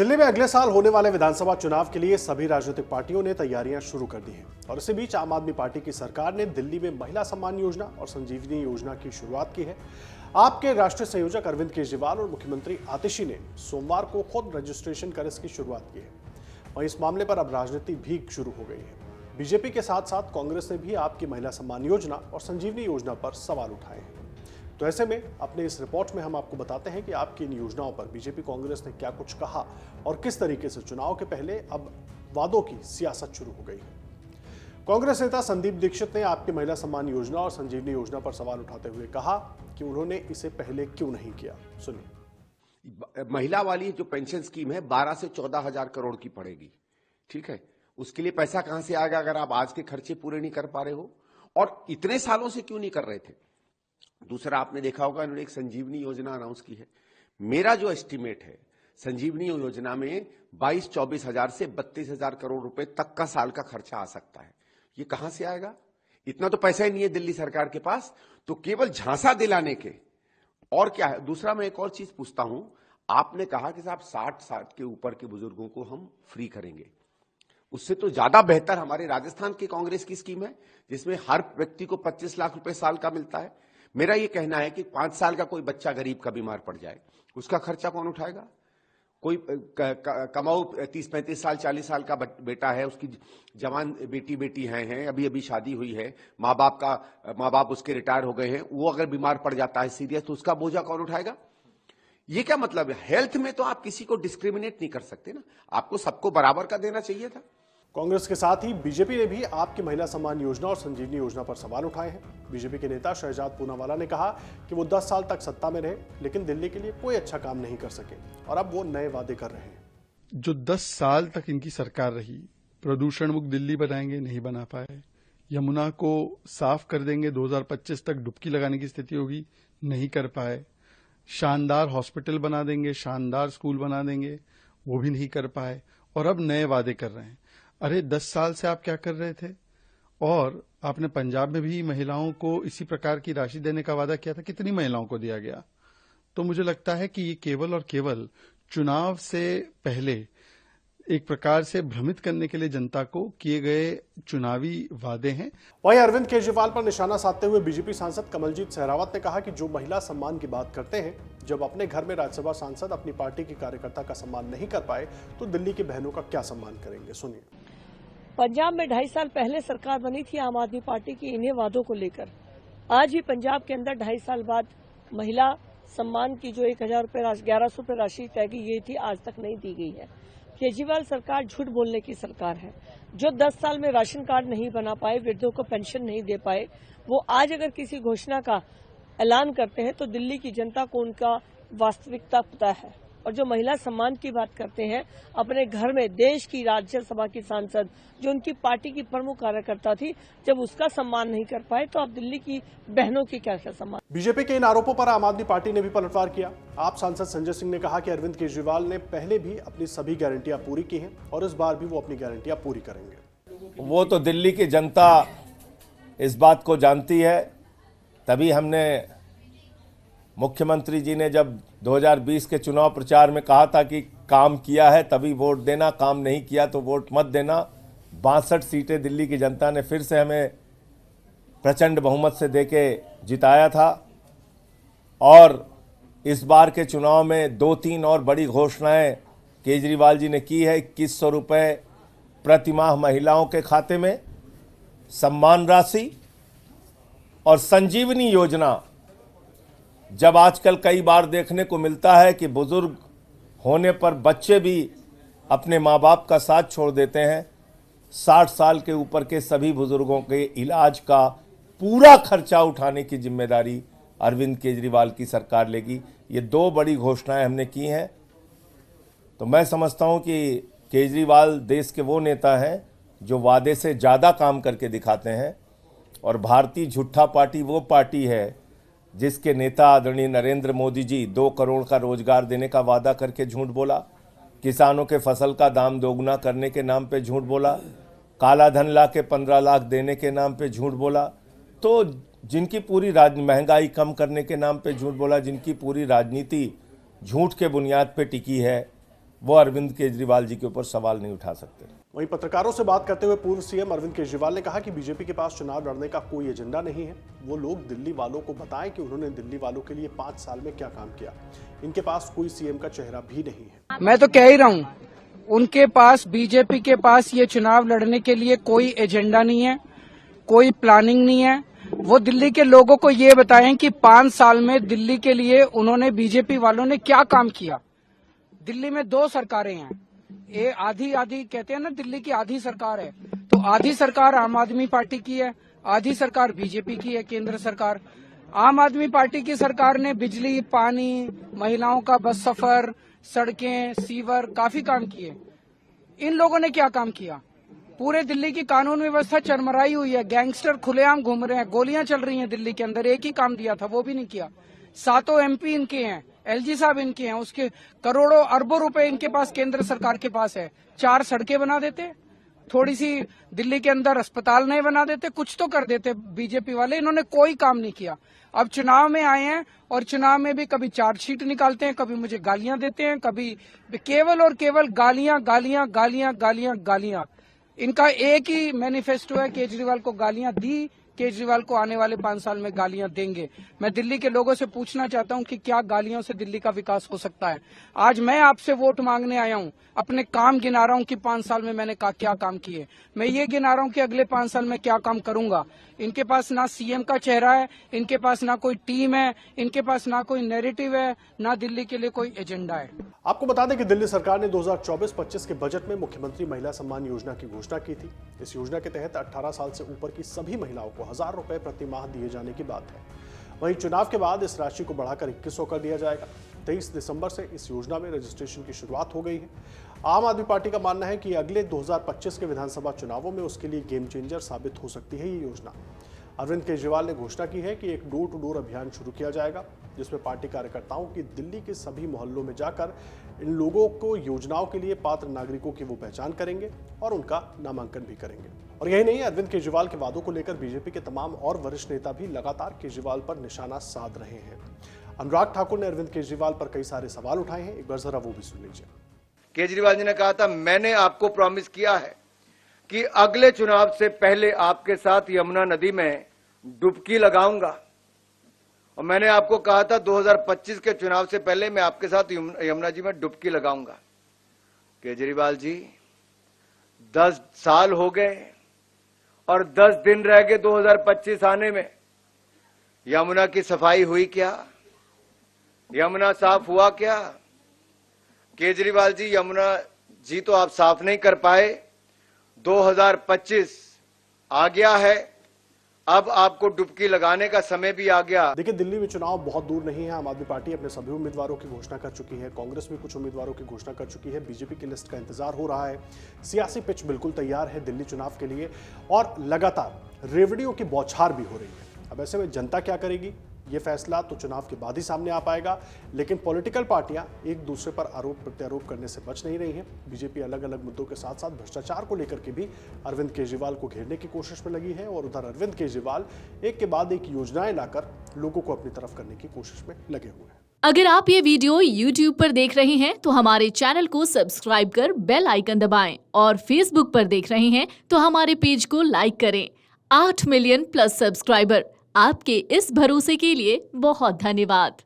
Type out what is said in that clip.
दिल्ली में अगले साल होने वाले विधानसभा चुनाव के लिए सभी राजनीतिक पार्टियों ने तैयारियां शुरू कर दी हैं और इसी बीच आम आदमी पार्टी की सरकार ने दिल्ली में महिला सम्मान योजना और संजीवनी योजना की शुरुआत की है। आपके राष्ट्रीय संयोजक अरविंद केजरीवाल और मुख्यमंत्री आतिशी ने सोमवार को खुद रजिस्ट्रेशन कर इसकी शुरुआत की है। वहीं इस मामले पर अब राजनीति भी शुरू हो गई है। बीजेपी के साथ साथ कांग्रेस ने भी आपकी महिला सम्मान योजना और संजीवनी योजना पर सवाल उठाए हैं। तो ऐसे में अपने इस रिपोर्ट में हम आपको बताते हैं कि आपकी इन योजनाओं पर बीजेपी कांग्रेस ने क्या कुछ कहा और किस तरीके से चुनाव के पहले अब वादों की सियासत शुरू हो गई है। कांग्रेस नेता संदीप दीक्षित ने आपकी महिला सम्मान योजना और संजीवनी योजना पर सवाल उठाते हुए कहा कि उन्होंने इसे पहले क्यों नहीं किया। सुनिए। महिला वाली जो पेंशन स्कीम है 12 से 14 हजार करोड़ की पड़ेगी, ठीक है। उसके लिए पैसा कहां से आएगा अगर आप आज के खर्चे पूरे नहीं कर पा रहे हो, और इतने सालों से क्यों नहीं कर रहे थे। दूसरा, आपने देखा होगा इन्होंने एक संजीवनी योजना अनाउंस की है। मेरा जो एस्टीमेट है संजीवनी योजना में 22-24 हजार से 32 हजार करोड़ रुपए तक का साल का खर्चा आ सकता है। ये कहां से आएगा? इतना तो पैसा ही नहीं है दिल्ली सरकार के पास, तो केवल झांसा दिलाने के और क्या है। दूसरा, मैं एक और चीज पूछता हूं, आपने कहा कि साहब 60 साल के ऊपर के बुजुर्गों को हम फ्री करेंगे। उससे तो ज्यादा बेहतर हमारे राजस्थान की कांग्रेस की स्कीम है जिसमें हर व्यक्ति को 25 लाख रुपए साल का मिलता है। मेरा यह कहना है कि 5 साल का कोई बच्चा गरीब का बीमार पड़ जाए, उसका खर्चा कौन उठाएगा? कोई कमाऊ 30-35 साल 40 साल का बेटा है, उसकी जवान बेटी हैं, अभी अभी शादी हुई है, माँ बाप उसके रिटायर हो गए हैं, वो अगर बीमार पड़ जाता है सीरियस तो उसका बोझा कौन उठाएगा? ये क्या मतलब है? हेल्थ में तो आप किसी को डिस्क्रिमिनेट नहीं कर सकते ना, आपको सबको बराबर का देना चाहिए था। कांग्रेस के साथ ही बीजेपी ने भी आपकी महिला सम्मान योजना और संजीवनी योजना पर सवाल उठाए हैं। बीजेपी के नेता शहजाद पूनावाला ने कहा कि वो 10 साल तक सत्ता में रहे लेकिन दिल्ली के लिए कोई अच्छा काम नहीं कर सके और अब वो नए वादे कर रहे हैं। जो 10 साल तक इनकी सरकार रही, प्रदूषण मुक्त दिल्ली बनाएंगे, नहीं बना पाए। यमुना को साफ कर देंगे, 2025 तक डुबकी लगाने की स्थिति होगी, नहीं कर पाए। शानदार हॉस्पिटल बना देंगे, शानदार स्कूल बना देंगे, वो भी नहीं कर पाए और अब नए वादे कर रहे हैं। अरे 10 साल से आप क्या कर रहे थे? और आपने पंजाब में भी महिलाओं को इसी प्रकार की राशि देने का वादा किया था, कितनी महिलाओं को दिया गया? तो मुझे लगता है कि ये केवल और केवल चुनाव से पहले एक प्रकार से भ्रमित करने के लिए जनता को किए गए चुनावी वादे हैं। वहीं अरविंद केजरीवाल पर निशाना साधते हुए बीजेपी सांसद कमलजीत सहरावत ने कहा कि जो महिला सम्मान की बात करते हैं, जब अपने घर में राज्यसभा सांसद अपनी पार्टी के कार्यकर्ता का सम्मान नहीं कर पाए तो दिल्ली की बहनों का क्या सम्मान करेंगे। सुनिए। पंजाब में 2.5 साल पहले सरकार बनी थी आम आदमी पार्टी की इन्हीं वादों को लेकर। आज ही पंजाब के अंदर 2.5 साल बाद महिला सम्मान की जो 1000 रुपये 1100 रुपये राशि तय की गई थी, आज तक नहीं दी गई है। केजरीवाल सरकार झूठ बोलने की सरकार है। जो 10 साल में राशन कार्ड नहीं बना पाए, वृद्धों को पेंशन नहीं दे पाए, वो आज अगर किसी घोषणा का ऐलान करते हैं तो दिल्ली की जनता को उनका वास्तविकता पता है। और जो महिला सम्मान की बात करते हैं, अपने घर में देश की राज्यसभा की सांसद जो उनकी पार्टी की प्रमुख कार्यकर्ता थी, जब उसका सम्मान नहीं कर पाए तो आप दिल्ली की बहनों की क्या सम्मान। बीजेपी के इन आरोपों पर आम आदमी पार्टी ने भी पलटवार किया। आप सांसद संजय सिंह ने कहा कि अरविंद केजरीवाल ने पहले भी अपनी सभी गारंटियां पूरी की हैं और इस बार भी वो अपनी गारंटियां पूरी करेंगे। वो तो दिल्ली की जनता इस बात को जानती है, तभी हमने मुख्यमंत्री जी ने जब 2020 के चुनाव प्रचार में कहा था कि काम किया है तभी वोट देना, काम नहीं किया तो वोट मत देना। 62 सीटें दिल्ली की जनता ने फिर से हमें प्रचंड बहुमत से देके जिताया था और इस बार के चुनाव में 2-3 और बड़ी घोषणाएं केजरीवाल जी ने की है। 2100 रुपये प्रतिमाह महिलाओं के खाते में, सम्मान राशि और संजीवनी योजना। जब आजकल कई बार देखने को मिलता है कि बुजुर्ग होने पर बच्चे भी अपने माँ बाप का साथ छोड़ देते हैं, 60 साल के ऊपर के सभी बुजुर्गों के इलाज का पूरा खर्चा उठाने की जिम्मेदारी अरविंद केजरीवाल की सरकार लेगी। ये 2 बड़ी घोषणाएं हमने की हैं। तो मैं समझता हूं कि केजरीवाल देश के वो नेता हैं जो वादे से ज़्यादा काम करके दिखाते हैं और भारतीय झूठा पार्टी वो पार्टी है जिसके नेता आदरणीय नरेंद्र मोदी जी 2 करोड़ का रोजगार देने का वादा करके झूठ बोला, किसानों के फसल का दाम दोगुना करने के नाम पे झूठ बोला, काला धन ला के 15 लाख देने के नाम पे झूठ बोला, तो जिनकी पूरी महंगाई कम करने के नाम पे झूठ बोला, जिनकी पूरी राजनीति झूठ के बुनियाद पे टिकी है, वो अरविंद केजरीवाल जी के ऊपर सवाल नहीं उठा सकते। वहीं पत्रकारों से बात करते हुए पूर्व सीएम अरविंद केजरीवाल ने कहा कि बीजेपी के पास चुनाव लड़ने का कोई एजेंडा नहीं है। वो लोग दिल्ली वालों को बताएं कि उन्होंने दिल्ली वालों के लिए 5 साल में क्या काम किया। इनके पास कोई सीएम का चेहरा भी नहीं है। मैं तो कह ही रहा हूँ, उनके पास, बीजेपी के पास ये चुनाव लड़ने के लिए कोई एजेंडा नहीं है, कोई प्लानिंग नहीं है। वो दिल्ली के लोगों को ये बताएं कि 5 साल में दिल्ली के लिए उन्होंने, बीजेपी वालों ने क्या काम किया। दिल्ली में 2 सरकारें हैं, ये आधी कहते हैं ना, दिल्ली की आधी सरकार है। तो आधी सरकार आम आदमी पार्टी की है, आधी सरकार बीजेपी की है, केंद्र सरकार। आम आदमी पार्टी की सरकार ने बिजली, पानी, महिलाओं का बस सफर, सड़कें, सीवर, काफी काम किए। इन लोगों ने क्या काम किया? पूरे दिल्ली की कानून व्यवस्था चरमराई हुई है, गैंगस्टर खुलेआम घूम रहे हैं, गोलियां चल रही हैं दिल्ली के अंदर। एक ही काम दिया था, वो भी नहीं किया। 7 MP इनके हैं, LG साहब इनके हैं, उसके करोड़ों अरबों रुपए इनके पास केंद्र सरकार के पास है। 4 सड़कें बना देते, थोड़ी सी दिल्ली के अंदर अस्पताल नहीं बना देते, कुछ तो कर देते बीजेपी वाले। इन्होंने कोई काम नहीं किया। अब चुनाव में आए हैं और चुनाव में भी कभी चार्जशीट निकालते हैं, कभी मुझे गालियां देते हैं, कभी केवल और केवल गालियां गालियां गालियां गालियां गालियां। इनका एक ही मैनिफेस्टो है, केजरीवाल को गालियां दी, केजरीवाल को आने वाले 5 साल में गालियां देंगे। मैं दिल्ली के लोगों से पूछना चाहता हूं कि क्या गालियों से दिल्ली का विकास हो सकता है? आज मैं आपसे वोट मांगने आया हूं, अपने काम गिना रहा हूं कि 5 साल में मैंने क्या काम किए। मैं ये गिना रहा हूं कि अगले 5 साल में क्या काम करूंगा। इनके पास ना सीएम का चेहरा है, इनके पास ना कोई टीम है, इनके पास ना कोई नैरेटिव है, ना दिल्ली के लिए कोई एजेंडा है। आपको बता दें कि दिल्ली सरकार ने 2024-25 के बजट में मुख्यमंत्री महिला सम्मान योजना की घोषणा की थी। इस योजना के तहत 18 साल से ऊपर की सभी महिलाओं को 1000 रुपए प्रति माह दिए जाने की बात है। वहीं चुनाव के बाद इस राशि को बढ़ाकर 2100 कर दिया जाएगा। 23 दिसंबर से इस योजना में रजिस्ट्रेशन की शुरुआत हो गई है। आम आदमी पार्टी का मानना है कि अगले 2025 के विधानसभा चुनावों में उसके लिए गेम चेंजर साबित हो सकती है ये योजना। अरविंद केजरीवाल ने घोषणा की है कि एक डोर टू डोर अभियान शुरू किया जाएगा, जिसमें पार्टी कार्यकर्ताओं की दिल्ली के सभी मोहल्लों में जाकर इन लोगों को योजनाओं के लिए पात्र नागरिकों की वो पहचान करेंगे और उनका नामांकन भी करेंगे। और यही नहीं, अरविंद केजरीवाल के वादों को लेकर बीजेपी के तमाम और वरिष्ठ नेता भी लगातार केजरीवाल पर निशाना साध रहे हैं। अनुराग ठाकुर ने अरविंद केजरीवाल पर कई सारे सवाल उठाए हैं, एक बार जरा वो भी सुन लीजिए। केजरीवाल जी ने कहा था, मैंने आपको प्रॉमिस किया है कि अगले चुनाव से पहले आपके साथ यमुना नदी में डुबकी लगाऊंगा। और मैंने आपको कहा था 2025 के चुनाव से पहले मैं आपके साथ यमुना जी में डुबकी लगाऊंगा। केजरीवाल जी, 10 साल हो गए और 10 दिन रह गए 2025 आने में। यमुना की सफाई हुई क्या? यमुना साफ हुआ क्या? केजरीवाल जी, यमुना जी तो आप साफ नहीं कर पाए। 2025 आ गया है, अब आपको डुबकी लगाने का समय भी आ गया। देखिए, दिल्ली में चुनाव बहुत दूर नहीं है। आम आदमी पार्टी अपने सभी उम्मीदवारों की घोषणा कर चुकी है, कांग्रेस भी कुछ उम्मीदवारों की घोषणा कर चुकी है, बीजेपी की लिस्ट का इंतजार हो रहा है। सियासी पिच बिल्कुल तैयार है दिल्ली चुनाव के लिए और लगातार रेवड़ियों की बौछार भी हो रही है। अब ऐसे में जनता क्या करेगी, ये फैसला तो चुनाव के बाद ही सामने आ पाएगा। लेकिन पॉलिटिकल पार्टियां एक दूसरे पर आरोप प्रत्यारोप करने से बच नहीं रही हैं। बीजेपी अलग अलग मुद्दों के साथ साथ भ्रष्टाचार को लेकर के भी अरविंद केजरीवाल को घेरने की कोशिश में लगी है और उधर अरविंद केजरीवाल एक के बाद एक योजनाएं लाकर लोगों को अपनी तरफ करने की कोशिश में लगे हुए हैं। अगर आप ये वीडियो YouTube पर देख रहे हैं तो हमारे चैनल को सब्सक्राइब कर बेल आइकन दबाएं और Facebook पर देख रहे हैं तो हमारे पेज को लाइक करें। 8 मिलियन प्लस सब्सक्राइबर, आपके इस भरोसे के लिए बहुत धन्यवाद।